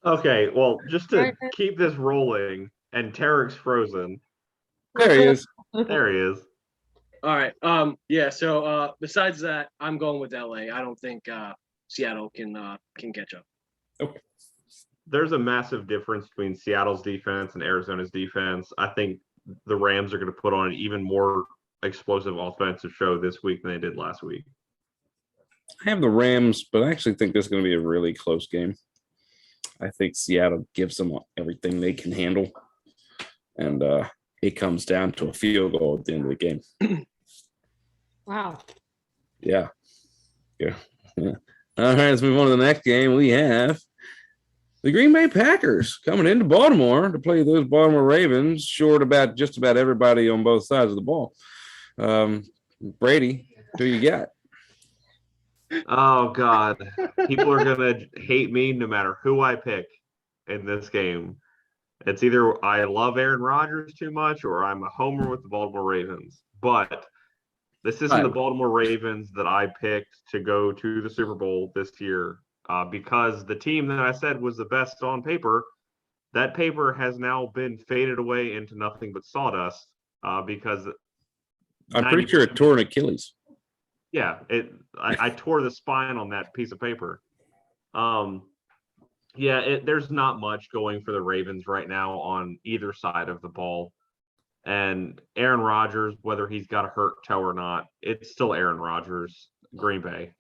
Okay, well, just to keep this rolling, and Tarik's frozen. There he is. There he is. All right. Yeah. So besides that, I'm going with LA. I don't think Seattle can catch up. Okay. There's a massive difference between Seattle's defense and Arizona's defense. I think the Rams are going to put on an even more explosive offensive show this week than they did last week. I have the Rams, but I actually think this is going to be a really close game. I think Seattle gives them everything they can handle. And it comes down to a field goal at the end of the game. Wow. Yeah. All right, let's move on to the next game. We have the Green Bay Packers coming into Baltimore to play those Baltimore Ravens, short about just about everybody on both sides of the ball. Brady, who you got? Oh, God. People are going to hate me no matter who I pick in this game. It's either I love Aaron Rodgers too much or I'm a homer with the Baltimore Ravens. But this isn't the Baltimore Ravens that I picked to go to the Super Bowl this year because the team that I said was the best on paper, that paper has now been faded away into nothing but sawdust because I'm pretty sure it tore an Achilles. Yeah, I tore the spine on that piece of paper. There's not much going for the Ravens right now on either side of the ball. And Aaron Rodgers, whether he's got a hurt toe or not, it's still Aaron Rodgers, Green Bay.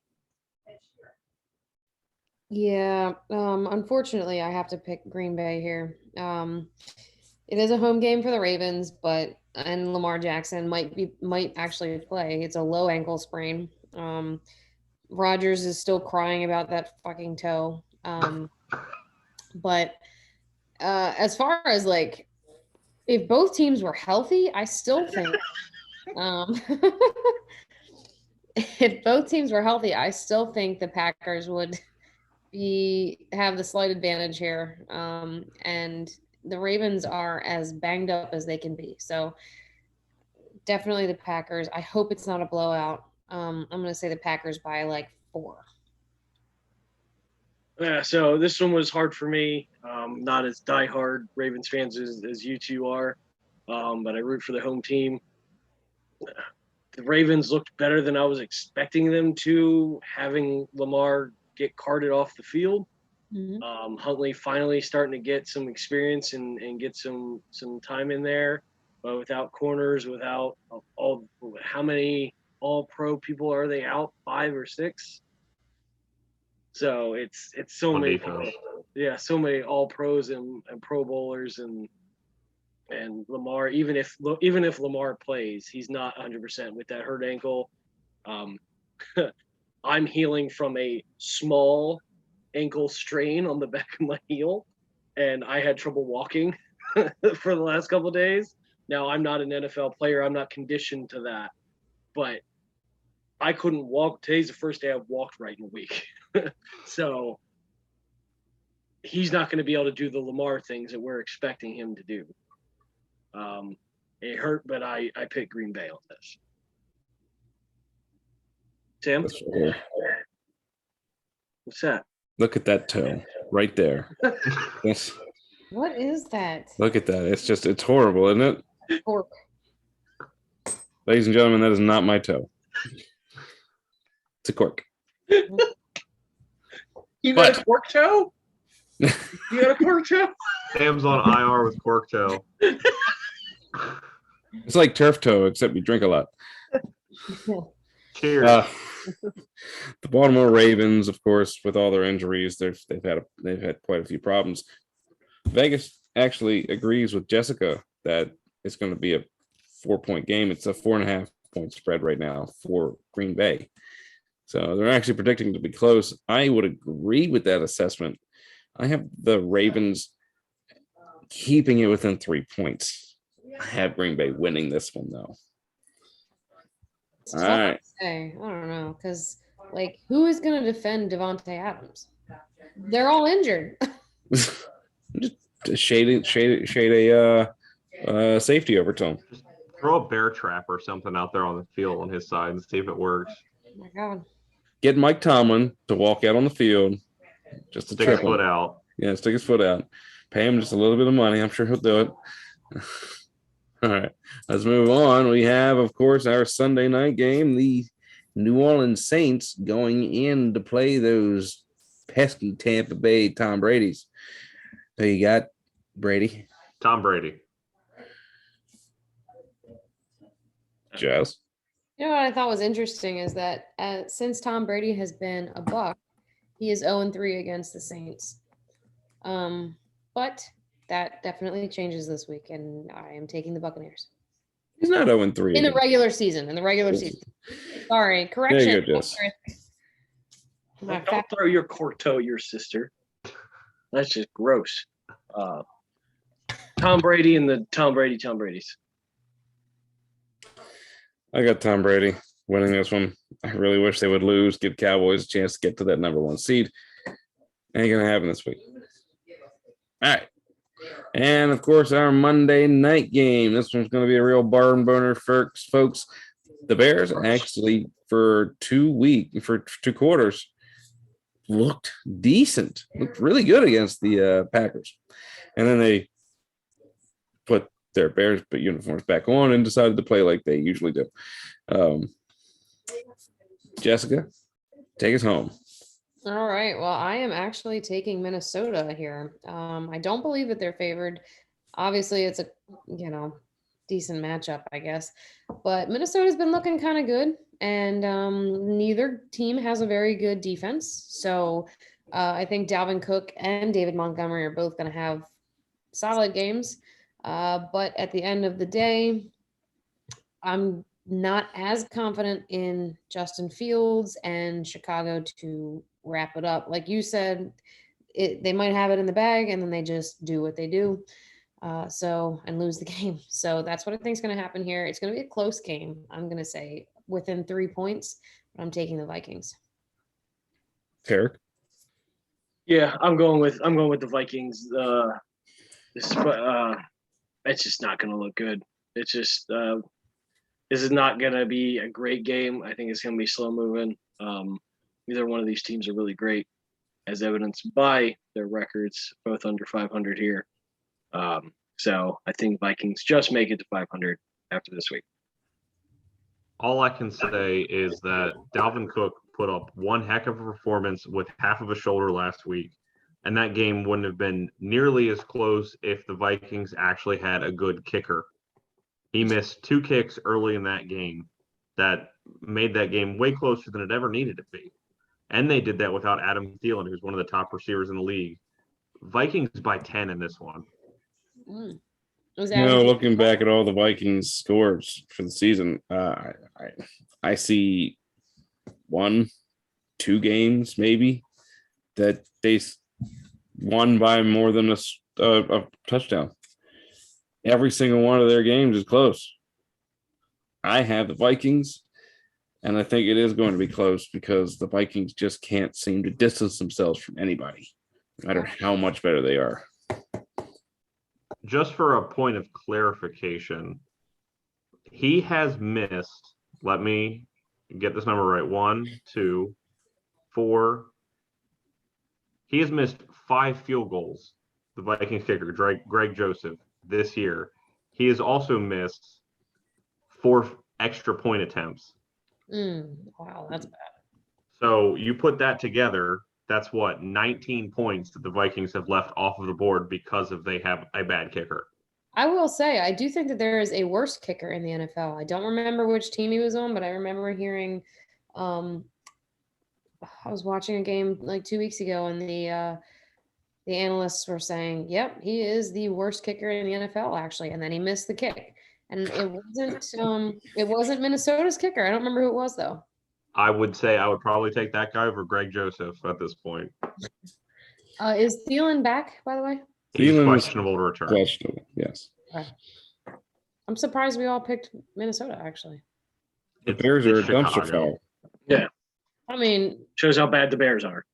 Yeah, unfortunately, I have to pick Green Bay here. It is a home game for the Ravens, and Lamar Jackson might actually play. It's a low ankle sprain. Rodgers is still crying about that fucking toe. But as far as if both teams were healthy, I still think if both teams were healthy, I still think the Packers would have the slight advantage here. And the Ravens are as banged up as they can be. So definitely the Packers. I hope it's not a blowout. I'm going to say the Packers by 4. Yeah, so this one was hard for me. Not as diehard Ravens fans as you two are, but I root for the home team. The Ravens looked better than I was expecting them to, having Lamar get carted off the field. Mm-hmm. Huntley finally starting to get some experience and get some time in there, but without corners, without how many all-pro people are they out? 5 or 6? So it's so many, so many all pros and Pro Bowlers and Lamar. Even if Lamar plays, he's not 100% with that hurt ankle. I'm healing from a small ankle strain on the back of my heel, and I had trouble walking for the last couple of days. Now I'm not an NFL player; I'm not conditioned to that, but I couldn't walk. Today's the first day I've walked right in a week. So he's not going to be able to do the Lamar things that we're expecting him to do. It hurt, but I picked Green Bay on this. Sam, That's right here. what's that? Look at that toe right there. Yes. What is that? Look at that. It's horrible, isn't it? Cork. Ladies and gentlemen, that is not my toe. It's a cork. You got a cork toe? You got a cork toe? Sam's on IR with cork toe. It's like turf toe, except you drink a lot. Cheers. The Baltimore Ravens, of course, with all their injuries, they've had quite a few problems. Vegas actually agrees with Jessica that it's going to be a 4-point game. It's a 4.5 point spread right now for Green Bay. So they're actually predicting it to be close. I would agree with that assessment. I have the Ravens keeping it within 3 points. I have Green Bay winning this one, though. It's All tough right. to say. I don't know, because who is going to defend Devontae Adams? They're all injured. Just shade a safety over to him. Just throw a bear trap or something out there on the field on his side and see if it works. Oh my God. Get Mike Tomlin to walk out on the field, just to Stick his trip him. foot out. Yeah, stick his foot out. Pay him just a little bit of money. I'm sure he'll do it. All right, let's move on. We have, of course, our Sunday night game, the New Orleans Saints going in to play those pesky Tampa Bay Tom Brady's. So you got Brady, Tom Brady. Jazz. You know what I thought was interesting is that since Tom Brady has been a Buck, he is 0-3 against the Saints. But that definitely changes this week, and I am taking the Buccaneers. He's not 0-3. In the regular season. Sorry, correction. There you go, Jess. My Don't fat- throw your cork toe at your sister. That's just gross. Tom Brady and the Tom Brady's. I got Tom Brady winning this one. I really wish they would lose, give Cowboys a chance to get to that number 1 seed. Ain't going to happen this week. All right. And, of course, our Monday night game. This one's going to be a real barn burner, folks. The Bears actually, for 2 quarters, looked decent. Looked really good against the Packers. And then they put their Bears uniforms back on and decided to play like they usually do. Jessica, take us home. All right. Well, I am actually taking Minnesota here. I don't believe that they're favored. Obviously, it's a decent matchup, I guess. But Minnesota's been looking kind of good, and neither team has a very good defense. So I think Dalvin Cook and David Montgomery are both going to have solid games. But at the end of the day, I'm not as confident in Justin Fields and Chicago to wrap it up. Like you said, they might have it in the bag and then they just do what they do. And lose the game. So that's what I think is going to happen here. It's going to be a close game. I'm going to say within 3 points, but I'm taking the Vikings. Tarik? Yeah, I'm going with the Vikings. It's just not going to look good. It's just this is not going to be a great game. I think it's going to be slow moving. Neither one of these teams are really great, as evidenced by their records, both under 500 here. So I think Vikings just make it to 500 after this week. All I can say is that Dalvin Cook put up one heck of a performance with half of a shoulder last week, and that game wouldn't have been nearly as close if the Vikings actually had a good kicker. He missed 2 kicks early in that game that made that game way closer than it ever needed to be. And they did that without Adam Thielen, who's one of the top receivers in the league. Vikings by 10 in this one. Looking back at all the Vikings scores for the season, I see 1-2 games maybe that they won by more than a touchdown. Every single one of their games is close. I have the Vikings, and I think it is going to be close because the Vikings just can't seem to distance themselves from anybody. no matter how much better they are. Just for a point of clarification, he has missed, let me get this number right. 1, 2, 4. He has missed 5 field goals, the Vikings kicker, Greg Joseph, this year. He has also missed 4 extra point attempts. Wow, that's bad. So you put that together, that's what, 19 points that the Vikings have left off of the board because they have a bad kicker. I will say, I do think that there is a worse kicker in the NFL. I don't remember which team he was on, but I remember hearing, I was watching a game like 2 weeks ago, and the analysts were saying, "Yep, he is the worst kicker in the NFL, actually." And then he missed the kick, and it wasn't Minnesota's kicker. I don't remember who it was though. I would say I would probably take that guy over Greg Joseph at this point. Is Thielen back, by the way? He's Thielen is questionable to return. Questionable, yes. Okay. I'm surprised we all picked Minnesota, actually. The Bears are a It's dumpster Chicago. fire. I mean, Shows how bad the Bears are.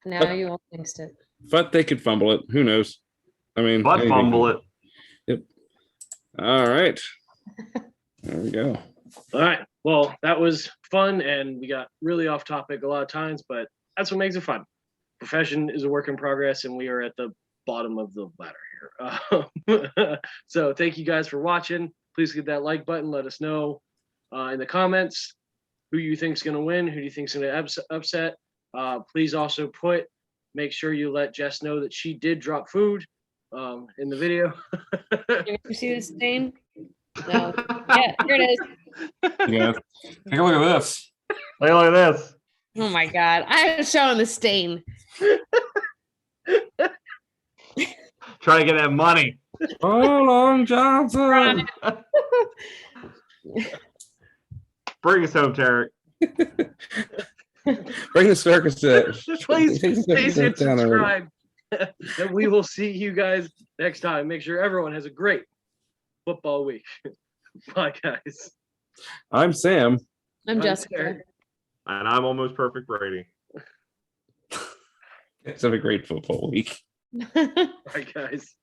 now you all jinxed it. But they could fumble it. Who knows? I mean, But anything. fumble it. Yep. All right. There we go. All right. Well, that was fun, and we got really off topic a lot of times, but that's what makes it fun. Profession is a work in progress, and we are at the bottom of the ladder here. So thank you guys for watching. Please hit that like button. Let us know in the comments who you think is going to win, who do you think is going to upset. Please also make sure you let Jess know that she did drop food in the video. You see this stain? No. Yeah, here it is. Yeah. Take a look at this. Look at this. Oh my God. I am showing the stain. Trying to get that money. Oh, Long Johnson. Bring us home, Tarik. Bring the circus to Please hit down already. subscribe. And we will see you guys next time. Make sure everyone has a great football week. Bye, guys. I'm Sam. I'm I'm Jessica. Tarik. And I'm almost perfect Brady. Let's have a great football week. Bye, guys.